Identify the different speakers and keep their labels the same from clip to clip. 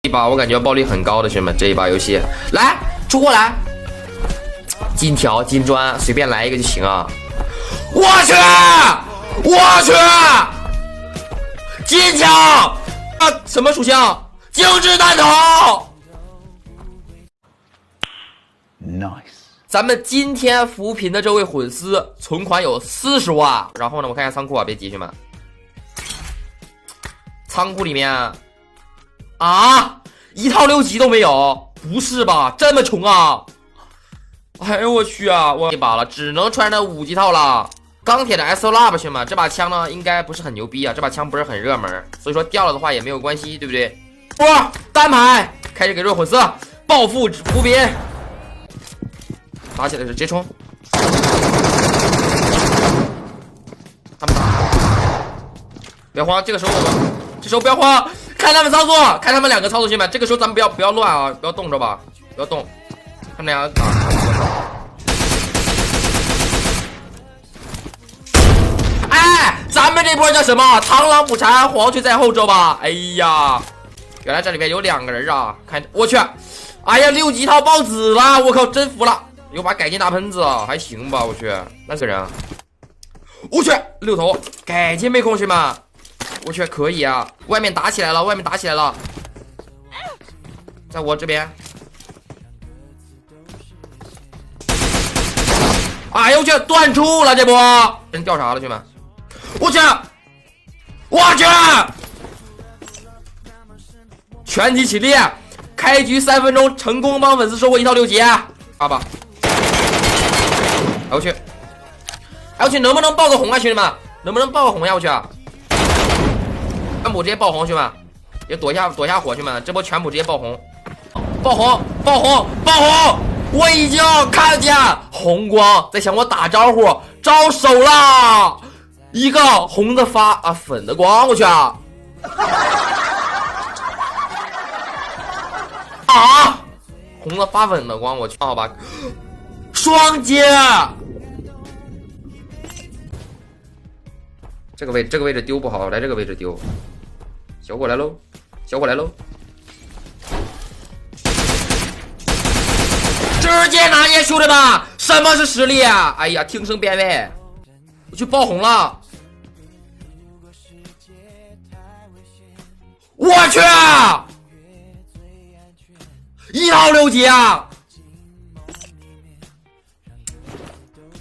Speaker 1: 一把我感觉爆率很高的兄弟们，这一把游戏来出过来，金条、金砖随便来一个就行啊！我去，我去，金条啊，什么属性？精致弹头。Nice。咱们今天扶贫的这位粉丝存款有40万，然后呢，我看一下仓库啊，别急，兄弟们，仓库里面啊，一套6级都没有，不是吧？这么穷啊！哎呦我去啊！我一把了，只能穿那5级套了。钢铁的 SLR 吧，兄弟们，这把枪呢应该不是很牛逼啊，这把枪不是很热门，所以说掉了的话也没有关系，对不对？哇，单排开始给这位粉丝报复扶贫。打起来是直接冲，他们打，不要慌，这个时候不要慌，看他们操作，看他们2个操作，兄弟们，这个时候咱们不要乱啊，不要动着吧，不要动，他们俩打。哎，咱们这波叫什么？螳螂捕蝉，黄雀在后，知道吧？哎呀，原来这里面有2个人啊！看，我去，哎呀，6级套爆紫了，我靠，真服了。有把改进大喷子还行吧，我去，那个人，我去6头改进没空是吗？我去，可以啊，外面打起来了，在我这边，哎呦我去，断处了这波，真掉啥了兄弟们？我去，全体起立，开局3分钟成功帮粉丝收获1套6级，好吧。我去，我去，能不能爆个红啊，兄弟们？能不能爆个红呀？我去，全部直接爆红，兄弟们，也躲一下火，兄弟们，这波全部直接爆红，爆红！我已经看见红光在向我打招呼，招手了，一个红的发粉的光，我去啊！红的发粉的光，我去，好吧，双接。这个位置丢不好，来这个位置丢。小伙来喽！直接拿捏，兄弟们，什么是实力啊？哎呀，听声辨位，我去爆红了！我去，1套6级啊！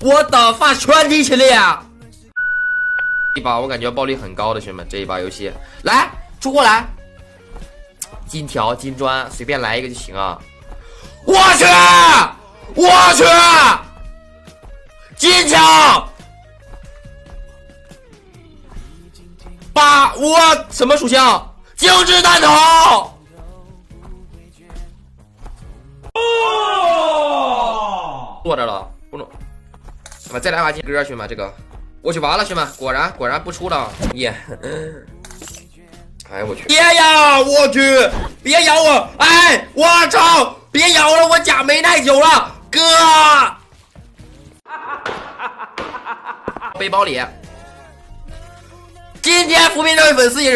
Speaker 1: 我的发全体起立！一把我感觉爆率很高的兄弟们，这一把游戏来出过来，金条、金砖随便来一个就行啊！我去，金条，我什么属性？精致弹头！坐着了，不能。我再来把金歌，兄弟们，这个。我去完了，兄弟们，果然不出了耶！哎我去！别呀！我去！别咬我！哎，我操！别咬了，我假没太久了，哥！背包里，今天扶贫这位粉丝也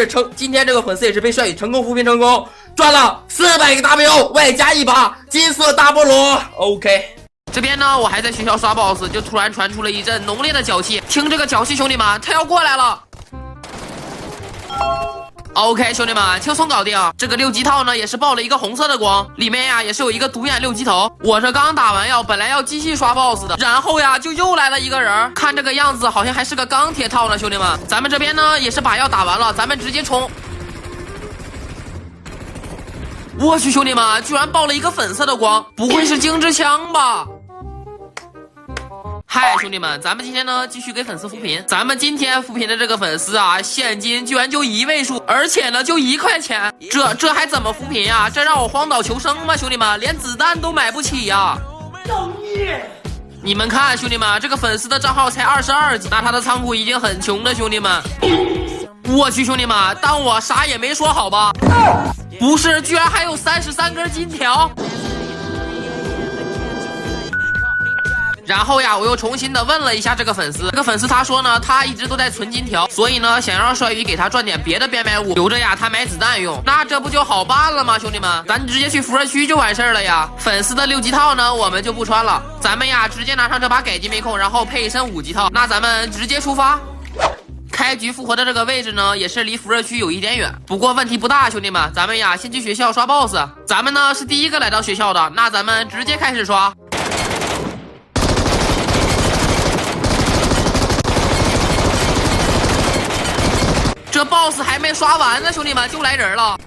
Speaker 1: 是被帅宇成功扶贫成功，赚了400个 W， 外加1把金色大菠萝。OK。这边呢，我还在学校刷 BOSS， 就突然传出了一阵浓烈的脚气。听这个脚气，兄弟们，他要过来了。OK， 兄弟们，轻松搞定。这个6级套呢，也是爆了一个红色的光，里面呀也是有一个独眼6级头。我这刚打完药，本来要继续刷 BOSS 的，然后呀就又来了一个人，看这个样子好像还是个钢铁套呢，兄弟们。咱们这边呢也是把药打完了，咱们直接冲。我去，兄弟们，居然爆了一个粉色的光，不会是精致枪吧？嗨，兄弟们，咱们今天呢继续给粉丝扶贫。咱们今天扶贫的这个粉丝啊，现金居然就1位数，而且呢就1块钱，这还怎么扶贫呀？这让我荒岛求生吗？兄弟们，连子弹都买不起呀！造孽！你们看，兄弟们，这个粉丝的账号才22级，那他的仓库已经很穷的，兄弟们。我去，兄弟们，当我啥也没说好吧？不是，居然还有33根金条。然后呀，我又重新的问了一下这个粉丝，这个粉丝他说呢，他一直都在存金条，所以呢，想让帅宇给他赚点别的变卖物，留着呀他买子弹用。那这不就好办了吗，兄弟们？咱直接去辐射区就完事儿了呀。粉丝的6级套呢，我们就不穿了，咱们呀直接拿上这把改进没控，然后配一身5级套。那咱们直接出发。开局复活的这个位置呢，也是离辐射区有一点远，不过问题不大，兄弟们，咱们呀先去学校刷 BOSS。咱们呢是第一个来到学校的，那咱们直接开始刷。这 BOSS 还没刷完呢，兄弟们就来人了。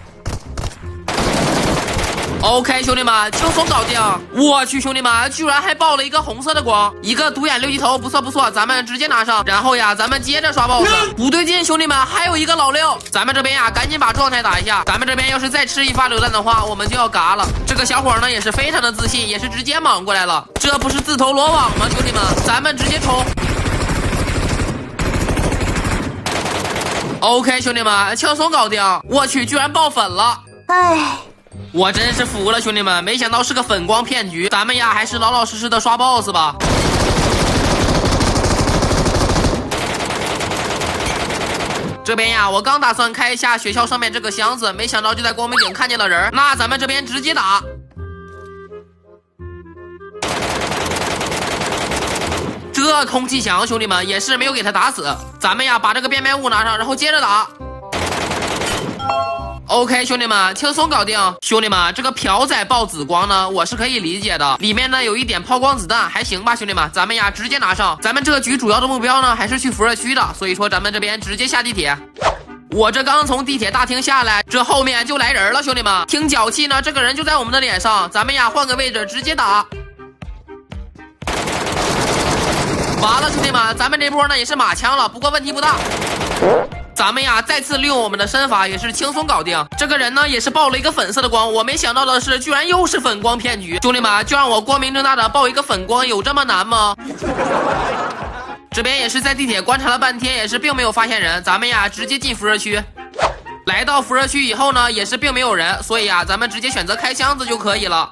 Speaker 1: OK， 兄弟们，轻松搞定！我去，兄弟们，居然还爆了一个红色的光，一个独眼6级头，不错不错，咱们直接拿上。然后呀，咱们接着刷 BOSS。不对劲，兄弟们，还有一个老六。咱们这边呀，赶紧把状态打一下。咱们这边要是再吃一发榴弹的话，我们就要嘎了。这个小伙呢也是非常的自信，也是直接莽过来了。这不是自投罗网吗，兄弟们？咱们直接冲！ OK， 兄弟们，轻松搞定！我去，居然爆粉了！哎，我真是服了，兄弟们，没想到是个粉光骗局。咱们呀，还是老老实实的刷 BOSS 吧。这边呀，我刚打算开一下学校上面这个箱子，没想到就在光明顶看见了人。那咱们这边直接打。 这空气墙，兄弟们也是没有给他打死。咱们呀，把这个变卖物拿上，然后接着打。OK， 兄弟们，轻松搞定。兄弟们，这个朴仔爆紫光呢，我是可以理解的。里面呢有一点抛光子弹，还行吧，兄弟们。咱们呀，直接拿上。咱们这个局主要的目标呢，还是去辐射区的，所以说咱们这边直接下地铁。我这刚从地铁大厅下来，这后面就来人了，兄弟们。听脚气呢，这个人就在我们的脸上。咱们呀，换个位置直接打。 完了，兄弟们，咱们这波呢也是马枪了，不过问题不大。咱们呀再次利用我们的身法，也是轻松搞定。这个人呢也是爆了一个粉色的光，我没想到的是，居然又是粉光骗局。兄弟们，就让我光明正大的爆一个粉光，有这么难吗？这边也是在地铁观察了半天，也是并没有发现人。咱们呀直接进辐射区。来到辐射区以后呢，也是并没有人，所以呀咱们直接选择开箱子就可以了。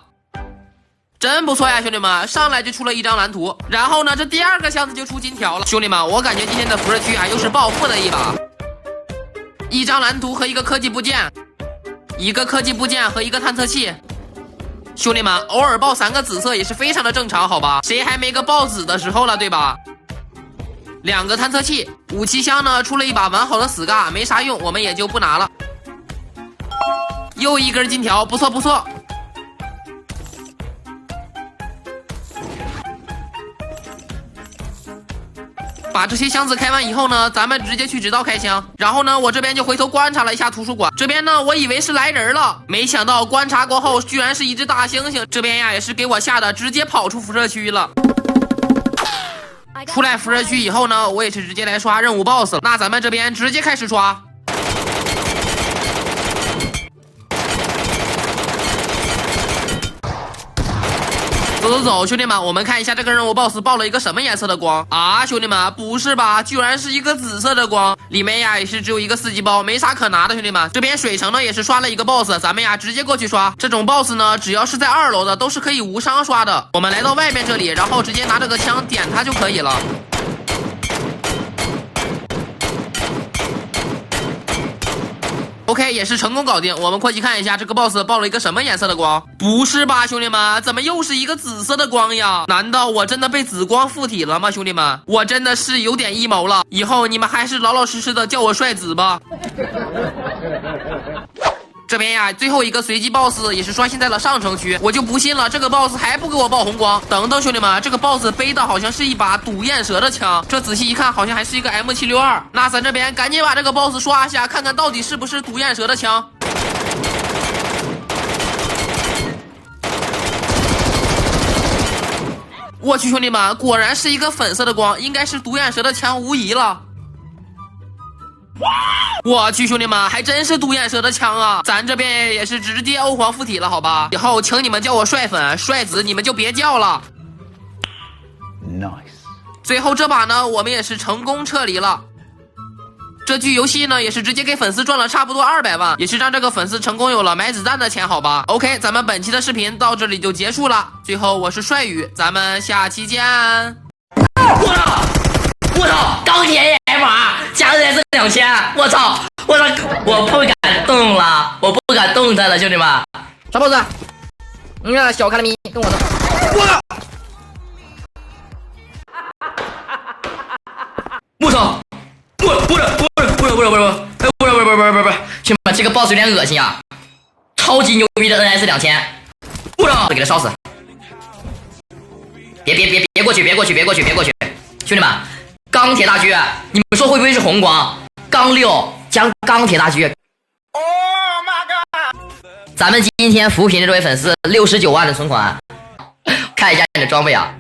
Speaker 1: 真不错呀，兄弟们，上来就出了一张蓝图，然后呢，这第2个箱子就出金条了。兄弟们，我感觉今天的辐射区啊，又是暴富的一把。一张蓝图和一个科技部件，一个科技部件和一个探测器。兄弟们，偶尔爆3个紫色也是非常的正常，好吧？谁还没个爆紫的时候了，对吧？2个探测器，武器箱呢出了一把完好的死嘎，没啥用，我们也就不拿了。又一根金条，不错不错。 把这些箱子开完以后呢，咱们直接去直道开箱。然后呢，我这边就回头观察了一下图书馆。这边呢，我以为是来人了，没想到观察过后，居然是一只大猩猩。这边呀，也是给我吓得直接跑出辐射区了。出来辐射区以后呢，我也是直接来刷任务 BOSS 了。那咱们这边直接开始刷。 走，兄弟们，我们看一下这个任务 BOSS 爆了一个什么颜色的光啊？兄弟们，不是吧？居然是一个紫色的光，里面呀也是只有一个4级包，没啥可拿的，兄弟们。这边水城呢也是刷了一个 BOSS， 咱们呀直接过去刷。这种 BOSS 呢，只要是在2楼的都是可以无伤刷的。我们来到外面这里，然后直接拿这个枪点它就可以了。 OK， 也是成功搞定。我们过去看一下这个 BOSS 爆了一个什么颜色的光？不是吧，兄弟们，怎么又是一个紫色的光呀？难道我真的被紫光附体了吗，兄弟们？我真的是有点阴谋了。以后你们还是老老实实的叫我帅子吧。这边呀，最后一个随机 BOSS 也是刷新在了上城区，我就不信了，这个 BOSS 还不给我爆红光。等等，兄弟们，这个 BOSS 背的好像是一把毒焰蛇的枪，这仔细一看，好像还是一个 M762。那咱这边赶紧把这个 BOSS 刷一下，看看到底是不是毒焰蛇的枪。我去，兄弟们，果然是一个粉色的光，应该是毒焰蛇的枪，无疑了。 我去，兄弟们，还真是毒焰蛇的枪啊！咱这边也是直接欧皇附体了，好吧？以后请你们叫我帅粉、帅子，你们就别叫了。Nice。最后这把呢，我们也是成功撤离了。这局游戏呢，也是直接给粉丝赚了差不多200万，也是让这个粉丝成功有了买子弹的钱，好吧 ？OK， 咱们本期的视频到这里就结束了。最后我是帅宇，咱们下期见。
Speaker 2: 我操！钢铁 AMR 加的是2000，我操！我不敢动了，我不敢动弹了，兄弟们。
Speaker 3: 小豹子，你那小卡拉米跟我走。
Speaker 2: 我操！不是，兄弟们，这个 boss 有点恶心啊！超级牛逼的 NS 2000，我操！给他烧死！别过去！兄弟们，钢铁大狙，你们说会不会是红光？钢6将钢铁大狙。Oh my god！ 咱们今天扶贫的这位粉丝69万的存款，看一下你的装备啊！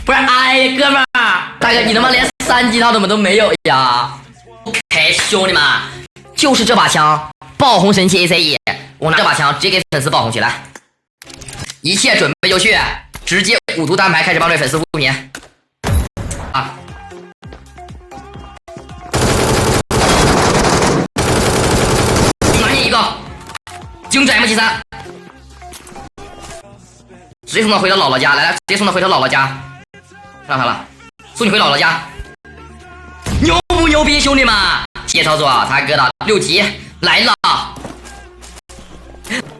Speaker 2: 不是，哎呀，哥们儿，大哥，你他妈连3级套怎么都没有呀 ？OK， 兄弟们，就是这把枪，爆红神器 ACE， 我拿这把枪直接给粉丝爆红起来。一切准备就绪，直接5图单排开始帮这位粉丝扶贫啊！拿你一个精致 M73， 直接送他回他姥姥家，来，直接送他回他姥姥家。看他了，送你回姥姥家，牛不牛逼，兄弟们？谢操作，他哥的6级来了，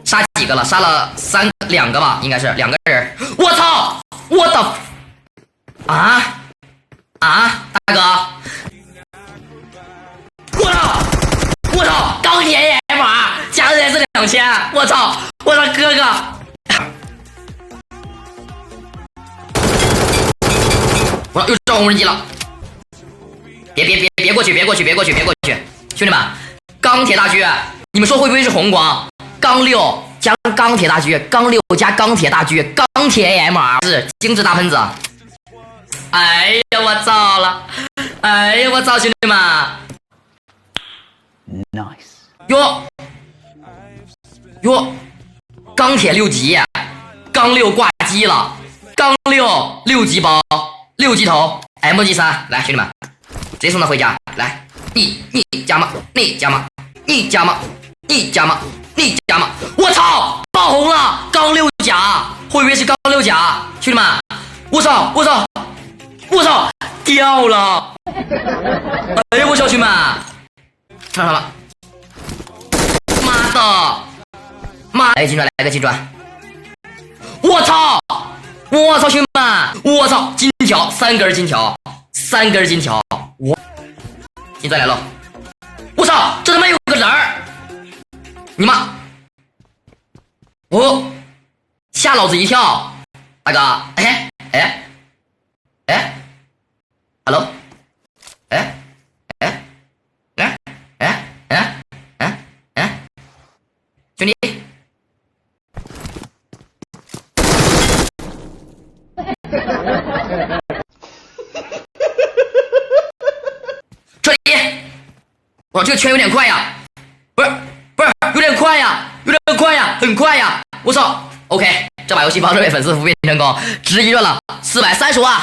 Speaker 2: 杀几个了？杀了2个吧，应该是2个人。我操！我的啊，大哥！我操！钢铁 AMR 加的是2000，我操！哥哥！我又召唤无人机了！别过去！兄弟们，钢铁大狙，你们说会不会是红光？钢6将钢铁大狙，钢6加钢铁大狙，钢铁 AMR 是精致大喷子。哎呀，我操了！哎呀，我操，兄弟们 ！Nice。哟，钢铁6级，钢6挂机了，钢6级包。6级头 MG3， 来兄弟们，直接送他回家。来，你加吗？我操，爆红了！钢6甲，会不会是钢6甲？兄弟们，我操，掉了！哎呀，我小兄弟们，看上了，来个金砖，我操，兄弟们，我操，金条3根金条，我金钻来了，我操，这他妈有个人儿，你妈，哦，吓老子一跳，大哥，hello， 兄弟。这里，哇，这个圈有点快呀，不是，有点快呀，很快呀，我操 ！OK， 这把游戏帮这位粉丝扶贫成功，直接赚了430万。